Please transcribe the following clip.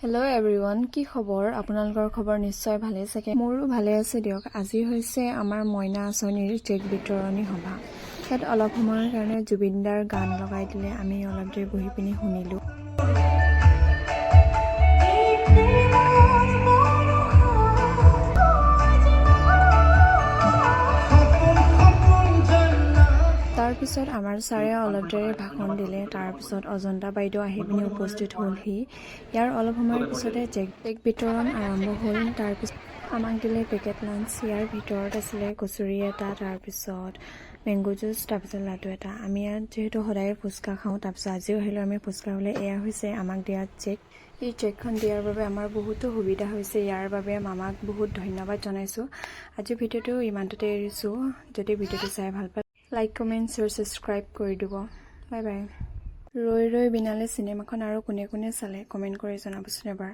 Hello' everyone, কি খবৰ? আপোনালোকৰ খবৰ নিশ্চয় ভালে চাগে। মোৰো ভালে আছে দিয়ক। আজি হৈছে আমাৰ মইনা আঁচনিৰ চেক বিতৰণী সভা। ইয়াত অলপ সময়ৰ কাৰণে জুবিন দাৰ গান লগাই দিলে, আমি অলপ দেৰি বহি পিনি শুনিলোঁ। তাৰপিছত আমাৰ ছাৰে অলপ দেৰি ভাষণ দিলে। তাৰপিছত অজন্তা বাইদেউ আহি পিনি উপস্থিত হ'লহি। ইয়াৰ অলপ সময়ৰ পিছতে চেক বিতৰণ আৰম্ভ হ'ল। তাৰপিছত আমাক দিলে পেকেট লাঞ্চ। ইয়াৰ ভিতৰত আছিলে কচুৰি এটা, তাৰপিছত মেংগ' জুচ, তাৰপিছত লাডু এটা। আমি ইয়াত যিহেতু সদায় ফুচকা খাওঁ, তাৰপিছত আজিও আহিলোঁ আমি ফুচকা খাবলৈ। এয়া হৈছে আমাক দিয়া চেক। এই চেকখন দিয়াৰ বাবে আমাৰ বহুতো সুবিধা হৈছে। ইয়াৰ বাবে মামাক বহুত ধন্যবাদ জনাইছোঁ। আজিৰ ভিডিঅ'টো ইমানটোতে এৰিছোঁ। যদি ভিডিঅ'টো চাই ভাল পায়, লাইক, কমেণ্ট, শ্বেয়াৰ, ছাবস্ক্ৰাইব কৰি দিব। Bye bye. ৰৈ ৰৈ বিনালে চিনেমাখন আৰু কোনে কোনে চালে কমেণ্ট কৰি জনাবচোন এবাৰ।